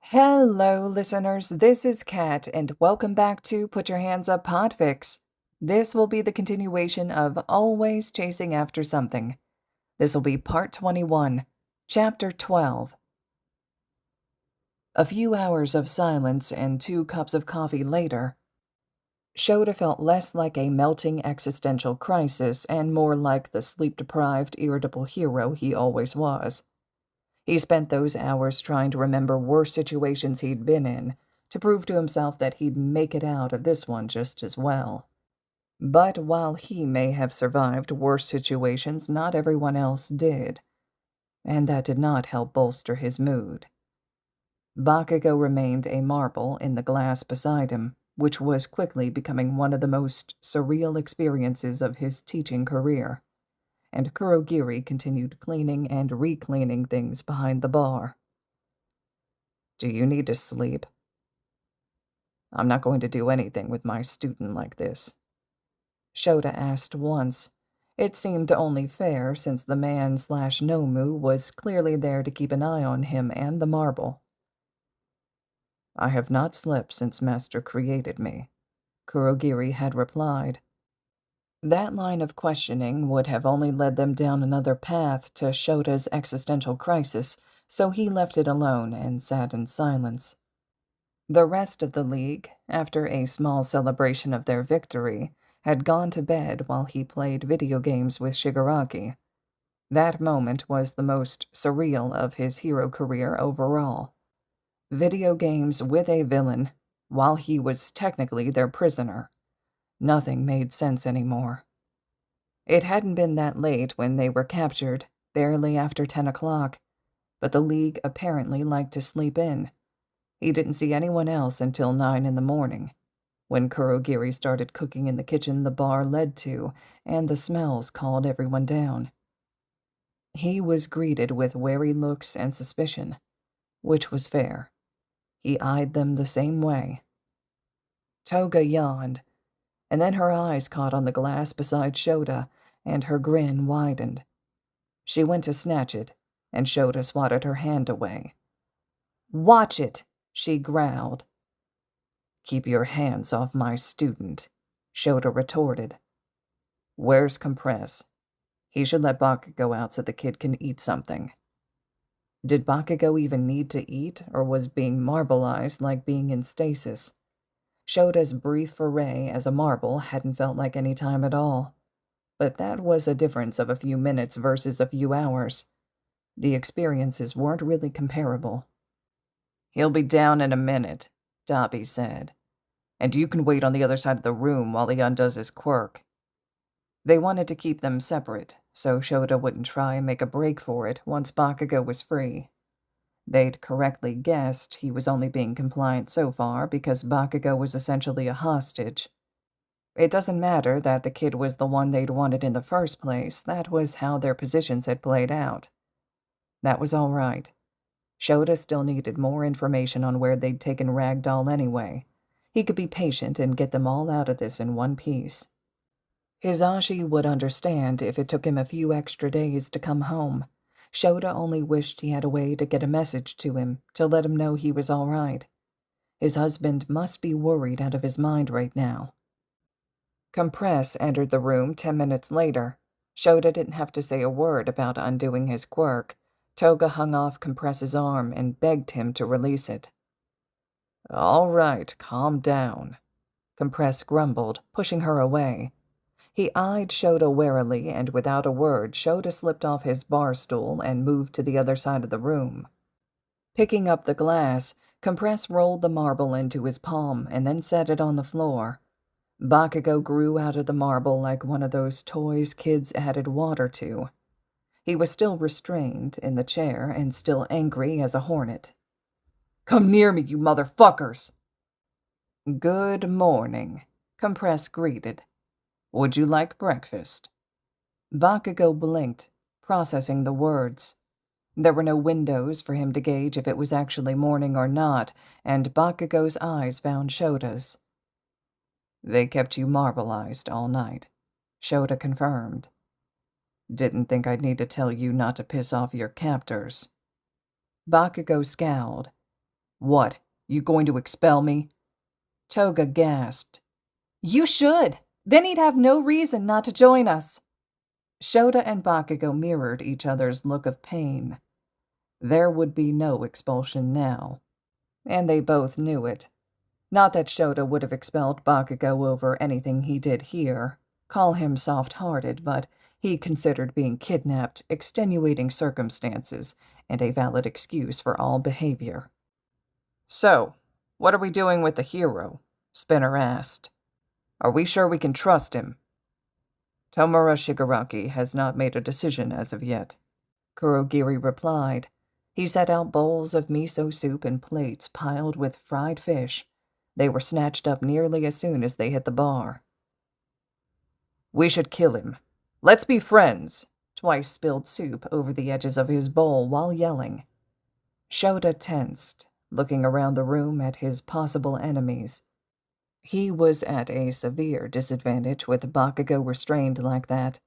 Hello, listeners. This is Kat, and welcome back to Put Your Hands Up Podfics. This will be the continuation of Always Chasing After Something. This will be Part 21, Chapter 12. A few hours of silence and 2 cups of coffee later, Shota felt less like a melting existential crisis and more like the sleep-deprived, irritable hero he always was. He spent those hours trying to remember worse situations he'd been in, to prove to himself that he'd make it out of this one just as well. But while he may have survived worse situations, not everyone else did, and that did not help bolster his mood. Bakugo remained a marble in the glass beside him, which was quickly becoming one of the most surreal experiences of his teaching career, and Kurogiri continued cleaning and re-cleaning things behind the bar. "Do you need to sleep?" "I'm not going to do anything with my student like this," Shota asked once. It seemed only fair, since the man/Nomu was clearly there to keep an eye on him and the marble. "I have not slept since Master created me," Kurogiri had replied. That line of questioning would have only led them down another path to Shota's existential crisis, so he left it alone and sat in silence. The rest of the league, after a small celebration of their victory, had gone to bed while he played video games with Shigaraki. That moment was the most surreal of his hero career overall. Video games with a villain, while he was technically their prisoner. Nothing made sense anymore. It hadn't been that late when they were captured, barely after 10 o'clock, but the League apparently liked to sleep in. He didn't see anyone else until 9 in the morning, when Kurogiri started cooking in the kitchen the bar led to, and the smells called everyone down. He was greeted with wary looks and suspicion, which was fair. He eyed them the same way. Toga yawned, and then her eyes caught on the glass beside Shota, and her grin widened. She went to snatch it, and Shota swatted her hand away. "Watch it," she growled. "Keep your hands off my student," Shota retorted. "Where's Compress? He should let Bakugo out so the kid can eat something." Did Bakugo even need to eat, or was being marbleized like being in stasis? Shota's brief foray as a marble hadn't felt like any time at all. But that was a difference of a few minutes versus a few hours. The experiences weren't really comparable. "He'll be down in a minute," Dabi said. "And you can wait on the other side of the room while he undoes his quirk." They wanted to keep them separate, so Shota wouldn't try and make a break for it once Bakugo was free. They'd correctly guessed he was only being compliant so far because Bakugo was essentially a hostage. It doesn't matter that the kid was the one they'd wanted in the first place. That was how their positions had played out. That was all right. Shota still needed more information on where they'd taken Ragdoll anyway. He could be patient and get them all out of this in one piece. Hisashi would understand if it took him a few extra days to come home. Shota only wished he had a way to get a message to him, to let him know he was all right. His husband must be worried out of his mind right now. Compress entered the room 10 minutes later. Shota didn't have to say a word about undoing his quirk. Toga hung off Compress's arm and begged him to release it. "All right, calm down," Compress grumbled, pushing her away. He eyed Shota warily, and without a word, Shota slipped off his bar stool and moved to the other side of the room. Picking up the glass, Compress rolled the marble into his palm and then set it on the floor. Bakugo grew out of the marble like one of those toys kids added water to. He was still restrained in the chair and still angry as a hornet. "Come near me, you motherfuckers!" "Good morning," Compress greeted. "Would you like breakfast?" Bakugo blinked, processing the words. There were no windows for him to gauge if it was actually morning or not, and Bakugo's eyes found Shota's. "They kept you marbleized all night," Shota confirmed. "Didn't think I'd need to tell you not to piss off your captors." Bakugo scowled. What, you going to expel me? Toga gasped. You should. Then he'd have no reason not to join us. Shota and Bakugo mirrored each other's look of pain. There would be no expulsion now. And they both knew it. Not that Shota would have expelled Bakugo over anything he did here. Call him soft-hearted, but he considered being kidnapped extenuating circumstances and a valid excuse for all behavior. So, what are we doing with the hero? Spinner asked. Are we sure we can trust him? Tomura Shigaraki has not made a decision as of yet, Kurogiri replied. He set out bowls of miso soup and plates piled with fried fish. They were snatched up nearly as soon as they hit the bar. We should kill him. Let's be friends. Twice spilled soup over the edges of his bowl while yelling. Shota tensed, looking around the room at his possible enemies. He was at a severe disadvantage with Bakugo restrained like that.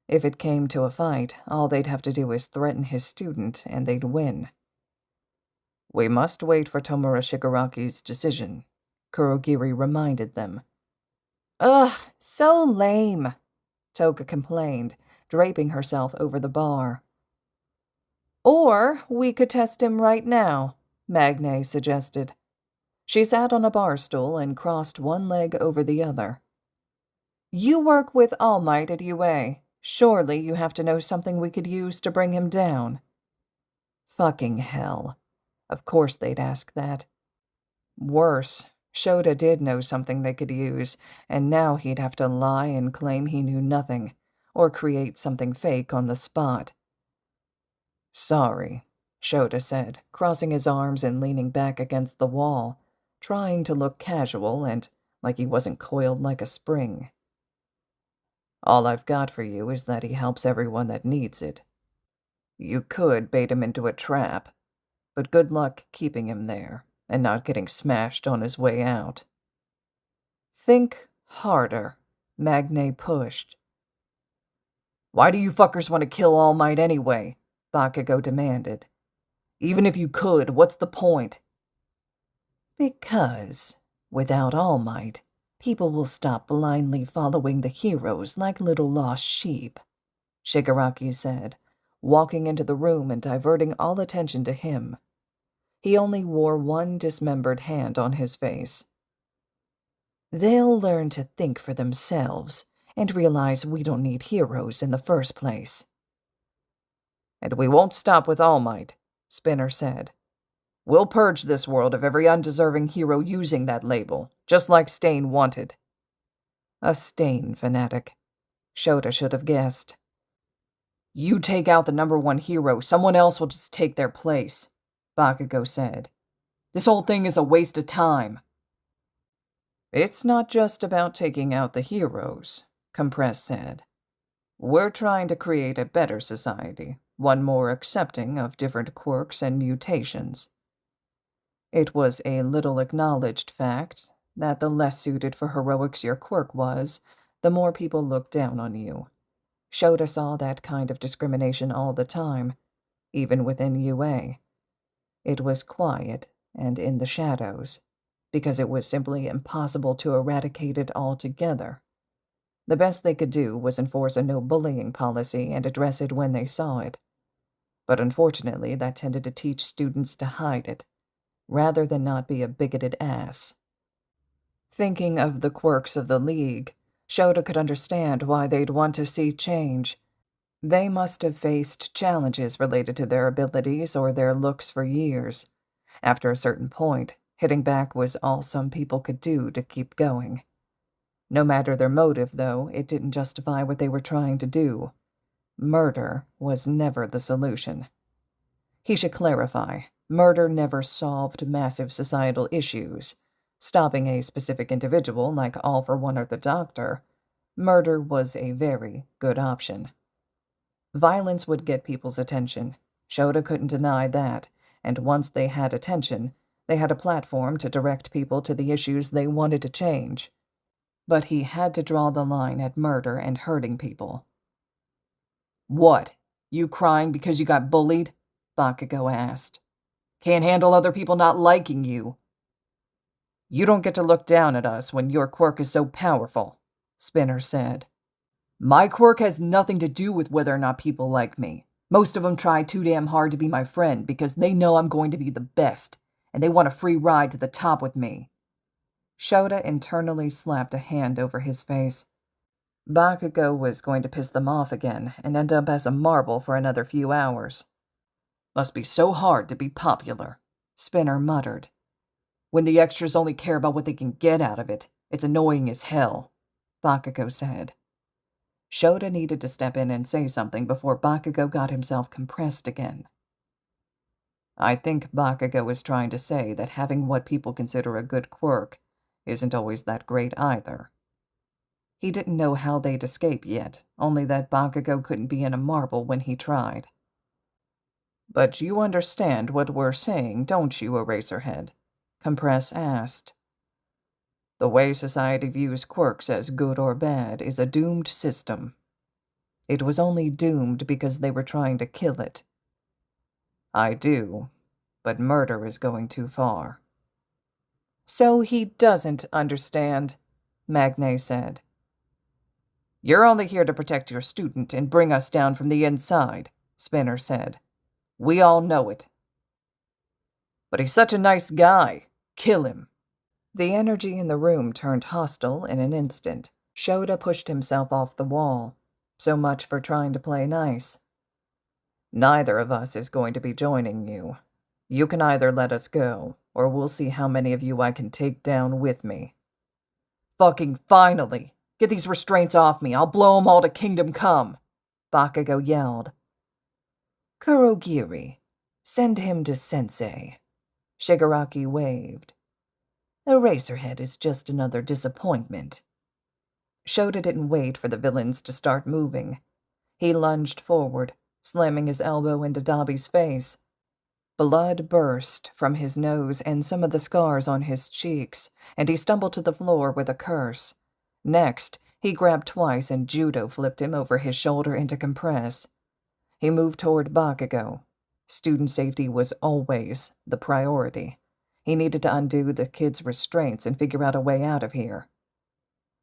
If it came to a fight, all they'd have to do is threaten his student, and they'd win. We must wait for Tomura Shigaraki's decision, Kurogiri reminded them. Ugh, so lame, Toga complained, draping herself over the bar. Or we could test him right now, Magne suggested. She sat on a bar stool and crossed one leg over the other. You work with All Might at UA. Surely you have to know something we could use to bring him down. Fucking hell. Of course they'd ask that. Worse, Shota did know something they could use, and now he'd have to lie and claim he knew nothing, or create something fake on the spot. Sorry, Shota said, crossing his arms and leaning back against the wall, trying to look casual and like he wasn't coiled like a spring. All I've got for you is that he helps everyone that needs it. You could bait him into a trap, but good luck keeping him there and not getting smashed on his way out. Think harder, Magne pushed. Why do you fuckers want to kill All Might anyway? Bakugo demanded. Even if you could, what's the point? Because, without All Might, people will stop blindly following the heroes like little lost sheep, Shigaraki said, walking into the room and diverting all attention to him. He only wore one dismembered hand on his face. They'll learn to think for themselves and realize we don't need heroes in the first place. And we won't stop with All Might, Spinner said. We'll purge this world of every undeserving hero using that label, just like Stain wanted. A Stain fanatic. Shota should have guessed. You take out the #1 hero, someone else will just take their place, Bakugo said. This whole thing is a waste of time. It's not just about taking out the heroes, Compress said. We're trying to create a better society, one more accepting of different quirks and mutations. It was a little acknowledged fact that the less suited for heroics your quirk was, the more people looked down on you. Shota saw that kind of discrimination all the time, even within UA. It was quiet and in the shadows, because it was simply impossible to eradicate it altogether. The best they could do was enforce a no-bullying policy and address it when they saw it. But unfortunately, that tended to teach students to hide it, rather than not be a bigoted ass. Thinking of the quirks of the League, Shota could understand why they'd want to see change. They must have faced challenges related to their abilities or their looks for years. After a certain point, hitting back was all some people could do to keep going. No matter their motive, though, it didn't justify what they were trying to do. Murder was never the solution. He should clarify, murder never solved massive societal issues. Stopping a specific individual, like All For One or the Doctor, murder was a very good option. Violence would get people's attention. Shota couldn't deny that, and once they had attention, they had a platform to direct people to the issues they wanted to change. But he had to draw the line at murder and hurting people. What? You crying because you got bullied? Bakugo asked. Can't handle other people not liking you. You don't get to look down at us when your quirk is so powerful, Spinner said. My quirk has nothing to do with whether or not people like me. Most of them try too damn hard to be my friend because they know I'm going to be the best, and they want a free ride to the top with me. Shota internally slapped a hand over his face. Bakugo was going to piss them off again and end up as a marble for another few hours. Must be so hard to be popular, Spinner muttered. When the extras only care about what they can get out of it, it's annoying as hell, Bakugo said. Shota needed to step in and say something before Bakugo got himself compressed again. I think Bakugo was trying to say that having what people consider a good quirk isn't always that great either. He didn't know how they'd escape yet, only that Bakugo couldn't be in a marble when he tried. But you understand what we're saying, don't you, Eraserhead? Compress asked. The way society views quirks as good or bad is a doomed system. It was only doomed because they were trying to kill it. I do, but murder is going too far. So he doesn't understand, Magne said. You're only here to protect your student and bring us down from the inside, Spinner said. We all know it. But he's such a nice guy. Kill him. The energy in the room turned hostile in an instant. Shota pushed himself off the wall. So much for trying to play nice. Neither of us is going to be joining you. You can either let us go, or we'll see how many of you I can take down with me. Fucking finally! Get these restraints off me, I'll blow 'em all to Kingdom Come! Bakugo yelled. Kurogiri, send him to Sensei. Shigaraki waved. Eraserhead is just another disappointment. Shota didn't wait for the villains to start moving. He lunged forward, slamming his elbow into Dabi's face. Blood burst from his nose and some of the scars on his cheeks, and he stumbled to the floor with a curse. Next, he grabbed twice and judo flipped him over his shoulder into compress. He moved toward Bakugo. Student safety was always the priority. He needed to undo the kid's restraints and figure out a way out of here.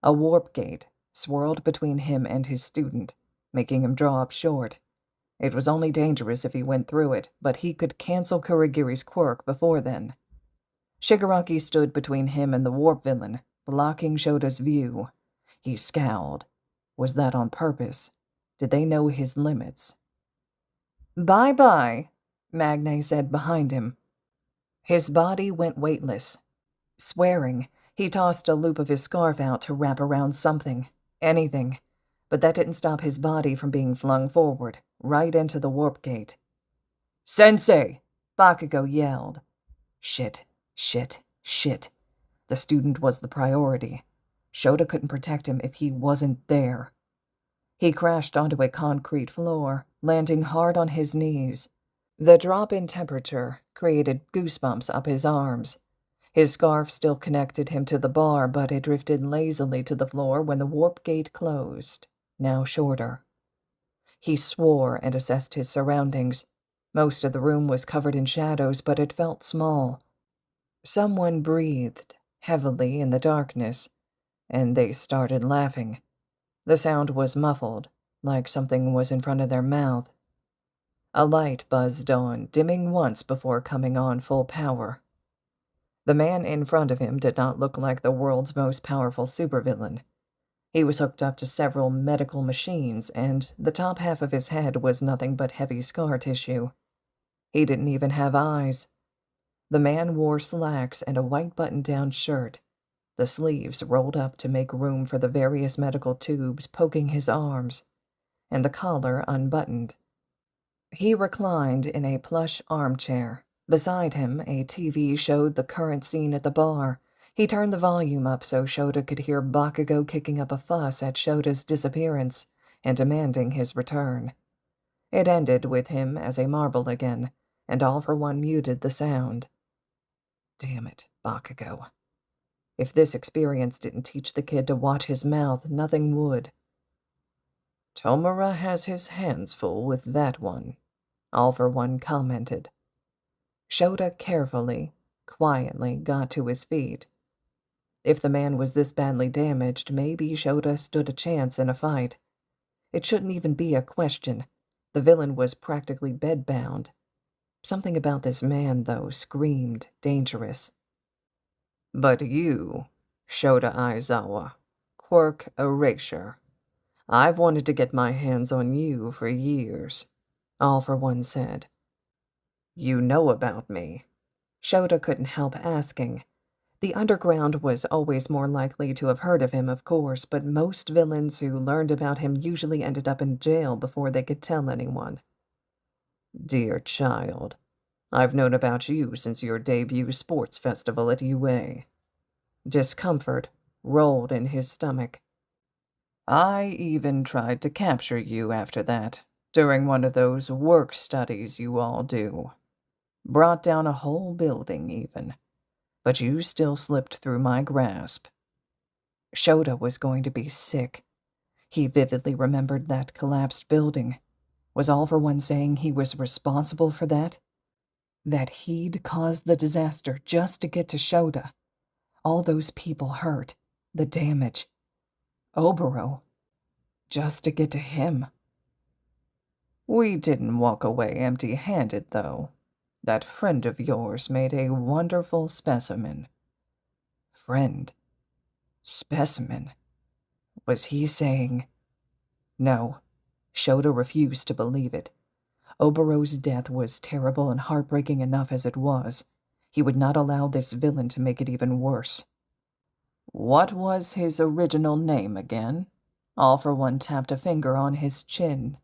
A warp gate swirled between him and his student, making him draw up short. It was only dangerous if he went through it, but he could cancel Kurogiri's quirk before then. Shigaraki stood between him and the warp villain, blocking Shota's view. He scowled. Was that on purpose? Did they know his limits? Bye-bye, Magne said behind him. His body went weightless. Swearing, he tossed a loop of his scarf out to wrap around something, anything, but that didn't stop his body from being flung forward, right into the warp gate. Sensei! Bakugo yelled. Shit, shit, shit. The student was the priority. Shota couldn't protect him if he wasn't there. He crashed onto a concrete floor, landing hard on his knees. The drop in temperature created goosebumps up his arms. His scarf still connected him to the bar, but it drifted lazily to the floor when the warp gate closed, now shorter. He swore and assessed his surroundings. Most of the room was covered in shadows, but it felt small. Someone breathed heavily in the darkness, and they started laughing. The sound was muffled, like something was in front of their mouth. A light buzzed on, dimming once before coming on full power. The man in front of him did not look like the world's most powerful supervillain. He was hooked up to several medical machines, and the top half of his head was nothing but heavy scar tissue. He didn't even have eyes. The man wore slacks and a white button-down shirt, the sleeves rolled up to make room for the various medical tubes poking his arms, and the collar unbuttoned. He reclined in a plush armchair. Beside him, a TV showed the current scene at the bar. He turned the volume up so Shota could hear Bakugo kicking up a fuss at Shota's disappearance and demanding his return. It ended with him as a marble again, and All For One muted the sound. Damn it, Bakugo. If this experience didn't teach the kid to watch his mouth, nothing would. Tomura has his hands full with that one, All For One commented. Shota carefully, quietly got to his feet. If the man was this badly damaged, maybe Shota stood a chance in a fight. It shouldn't even be a question. The villain was practically bedbound. Something about this man, though, screamed dangerous. But you, Shota Aizawa, Quirk Erasure, I've wanted to get my hands on you for years, All For One said. You know about me. Shota couldn't help asking. The underground was always more likely to have heard of him, of course, but most villains who learned about him usually ended up in jail before they could tell anyone. Dear child, I've known about you since your debut sports festival at UA. Discomfort rolled in his stomach. I even tried to capture you after that, during one of those work studies you all do. Brought down a whole building, even. But you still slipped through my grasp. Shota was going to be sick. He vividly remembered that collapsed building. Was All For One saying he was responsible for that? That he'd caused the disaster just to get to Shota? All those people hurt, the damage. Oboro, just to get to him. We didn't walk away empty-handed, though. That friend of yours made a wonderful specimen. Friend? Specimen? Was he saying? No. Shota refused to believe it. Oboro's death was terrible and heartbreaking enough as it was. He would not allow this villain to make it even worse. What was his original name again? All For One tapped a finger on his chin.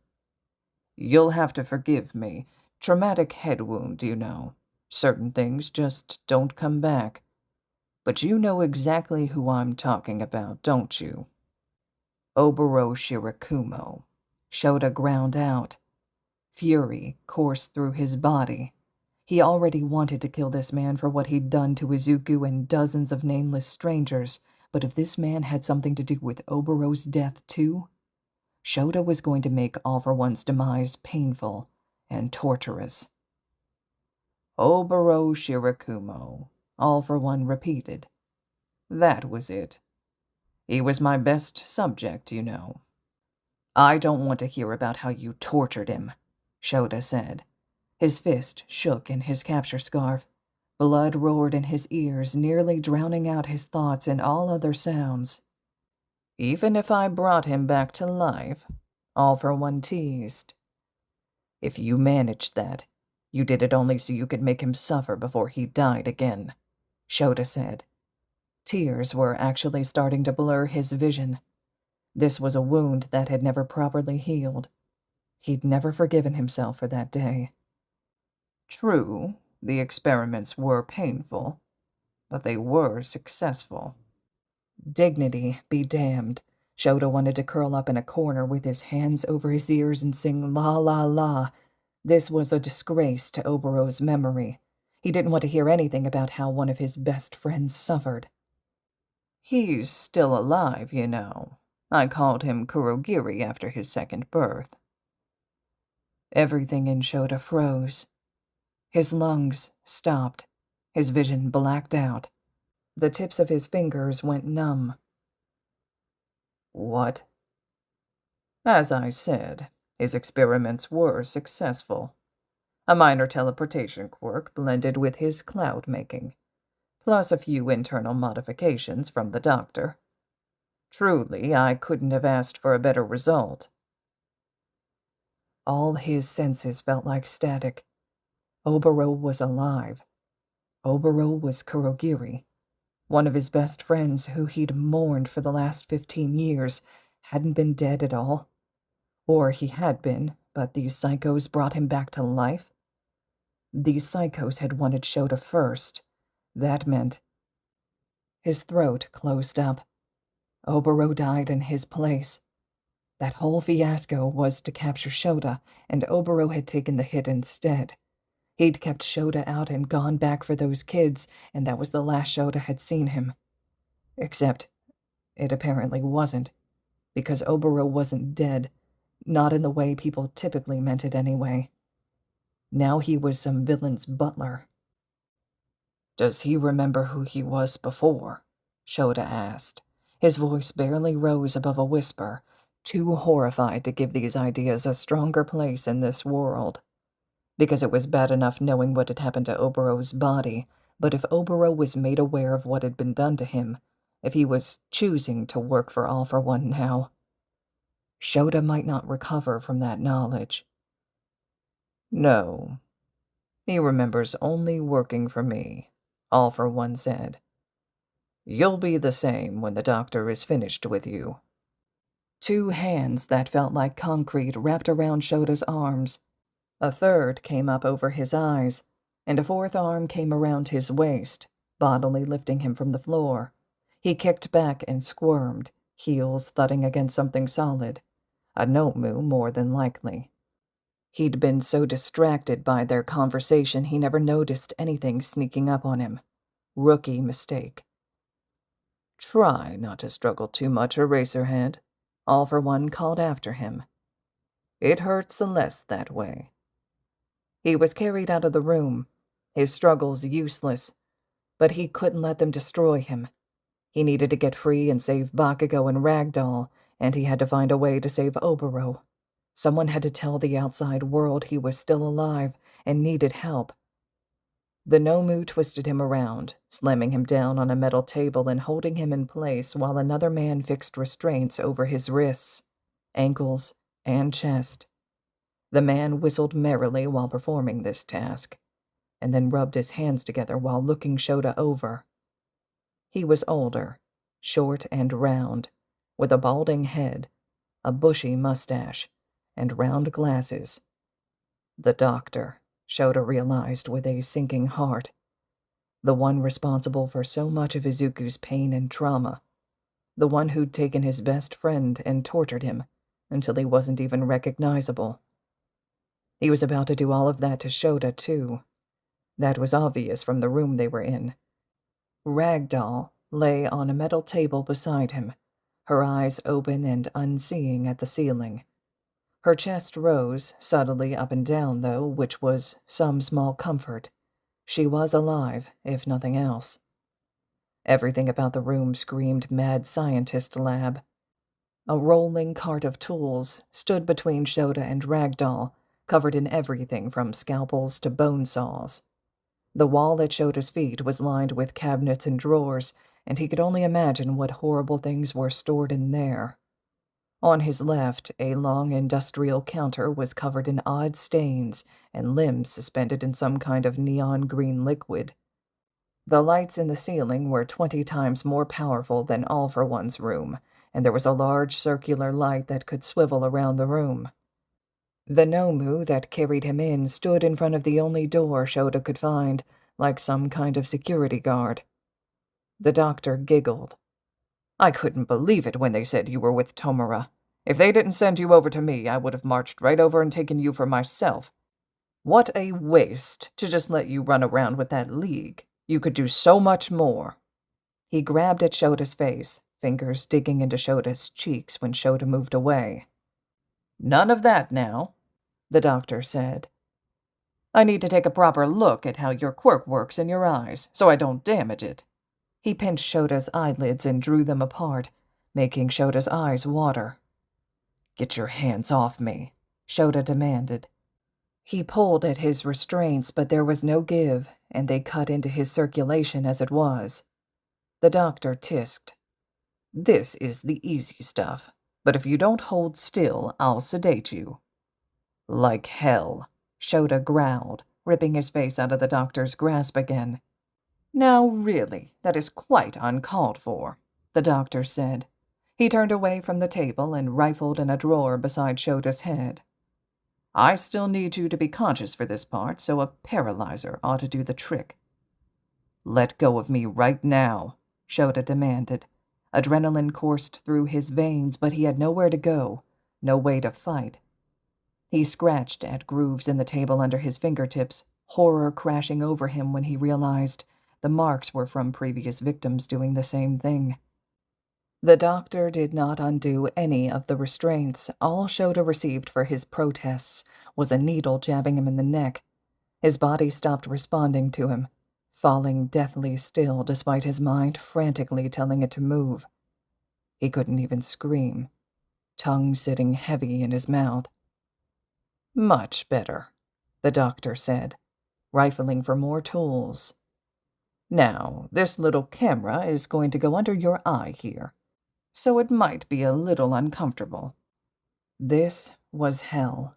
You'll have to forgive me. Traumatic head wound, you know. Certain things just don't come back. But you know exactly who I'm talking about, don't you? Oboro Shirakumo. Shota ground out. Fury coursed through his body. He already wanted to kill this man for what he'd done to Izuku and dozens of nameless strangers, but if this man had something to do with Oboro's death too, Shota was going to make All For One's demise painful and torturous. Oboro Shirakumo, All For One repeated. That was it. He was my best subject, you know. I don't want to hear about how you tortured him, Shota said. His fist shook in his capture scarf. Blood roared in his ears, nearly drowning out his thoughts and all other sounds. Even if I brought him back to life, All For One teased. If you managed that, you did it only so you could make him suffer before he died again, Shota said. Tears were actually starting to blur his vision. This was a wound that had never properly healed. He'd never forgiven himself for that day. True, the experiments were painful, but they were successful. Dignity be damned. Shota wanted to curl up in a corner with his hands over his ears and sing la la la. This was a disgrace to Oboro's memory. He didn't want to hear anything about how one of his best friends suffered. He's still alive, you know. I called him Kurogiri after his second birth. Everything in Shota froze. His lungs stopped. His vision blacked out. The tips of his fingers went numb. What? As I said, his experiments were successful. A minor teleportation quirk blended with his cloud making, plus a few internal modifications from the doctor. Truly, I couldn't have asked for a better result. All his senses felt like static. Oboro was alive. Oboro was Kurogiri. One of his best friends who he'd mourned for the last 15 years hadn't been dead at all. Or he had been, but these psychos brought him back to life. These psychos had wanted Shota first. That meant... His throat closed up. Oboro died in his place. That whole fiasco was to capture Shota, and Oboro had taken the hit instead. He'd kept Shota out and gone back for those kids, and that was the last Shota had seen him. Except, it apparently wasn't, because Oboro wasn't dead, not in the way people typically meant it anyway. Now he was some villain's butler, Does he remember who he was before? Shota asked. His voice barely rose above a whisper, too horrified to give these ideas a stronger place in this world. Because it was bad enough knowing what had happened to Obero's body, but if Obero was made aware of what had been done to him, if he was choosing to work for All For One now, Shota might not recover from that knowledge. No, he remembers only working for me, All For One said. You'll be the same when the doctor is finished with you. Two hands that felt like concrete wrapped around Shota's arms. A third came up over his eyes, and a fourth arm came around his waist, bodily lifting him from the floor. He kicked back and squirmed, heels thudding against something solid. A Nomu, more than likely. He'd been so distracted by their conversation he never noticed anything sneaking up on him. Rookie mistake. Try not to struggle too much, Eraserhead, All For One called after him. It hurts less that way. He was carried out of the room, his struggles useless, but he couldn't let them destroy him. He needed to get free and save Bakugo and Ragdoll, and he had to find a way to save Obero. Someone had to tell the outside world he was still alive and needed help. The Nomu twisted him around, slamming him down on a metal table and holding him in place while another man fixed restraints over his wrists, ankles, and chest. The man whistled merrily while performing this task, and then rubbed his hands together while looking Shota over. He was older, short and round, with a balding head, a bushy mustache, and round glasses. The doctor, Shota realized with a sinking heart. The one responsible for so much of Izuku's pain and trauma. The one who'd taken his best friend and tortured him until he wasn't even recognizable. He was about to do all of that to Shota, too. That was obvious from the room they were in. Ragdoll lay on a metal table beside him, her eyes open and unseeing at the ceiling. Her chest rose subtly up and down, though, which was some small comfort. She was alive, if nothing else. Everything about the room screamed mad scientist lab. A rolling cart of tools stood between Shota and Ragdoll, covered in everything from scalpels to bone saws. The wall at Shota's feet was lined with cabinets and drawers, and he could only imagine what horrible things were stored in there. On his left, a long industrial counter was covered in odd stains and limbs suspended in some kind of neon green liquid. The lights in the ceiling were 20 times more powerful than All For One's room, and there was a large circular light that could swivel around the room. The Nomu that carried him in stood in front of the only door Shota could find, like some kind of security guard. The doctor giggled. I couldn't believe it when they said you were with Tomura. If they didn't send you over to me, I would have marched right over and taken you for myself. What a waste to just let you run around with that league. You could do so much more. He grabbed at Shota's face, fingers digging into Shota's cheeks when Shota moved away. None of that now, the doctor said. I need to take a proper look at how your quirk works in your eyes, so I don't damage it. He pinched Shota's eyelids and drew them apart, making Shota's eyes water. Get your hands off me, Shota demanded. He pulled at his restraints, but there was no give, and they cut into his circulation as it was. The doctor tisked. This is the easy stuff, but if you don't hold still, I'll sedate you. Like hell, Shota growled, ripping his face out of the doctor's grasp again. Now, really, that is quite uncalled for, the doctor said. He turned away from the table and rifled in a drawer beside Shota's head. I still need you to be conscious for this part, so a paralyzer ought to do the trick. Let go of me right now, Shota demanded. Adrenaline coursed through his veins, but he had nowhere to go, no way to fight. He scratched at grooves in the table under his fingertips, horror crashing over him when he realized the marks were from previous victims doing the same thing. The doctor did not undo any of the restraints. All Shota received for his protests was a needle jabbing him in the neck. His body stopped responding to him, falling deathly still despite his mind frantically telling it to move. He couldn't even scream, tongue sitting heavy in his mouth. "Much better," the doctor said, rifling for more tools. "Now, this little camera is going to go under your eye here, so it might be a little uncomfortable." This was hell.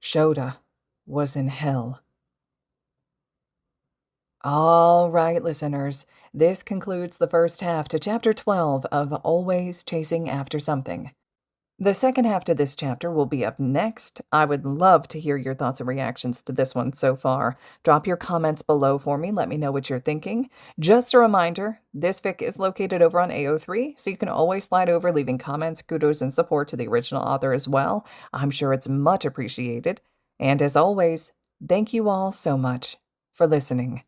Shota was in hell. All right, listeners, this concludes the first half to Chapter 12 of Always Chasing After Something. The second half to this chapter will be up next. I would love to hear your thoughts and reactions to this one so far. Drop your comments below for me. Let me know what you're thinking. Just a reminder, this fic is located over on AO3, so you can always slide over leaving comments, kudos, and support to the original author as well. I'm sure it's much appreciated. And as always, thank you all so much for listening.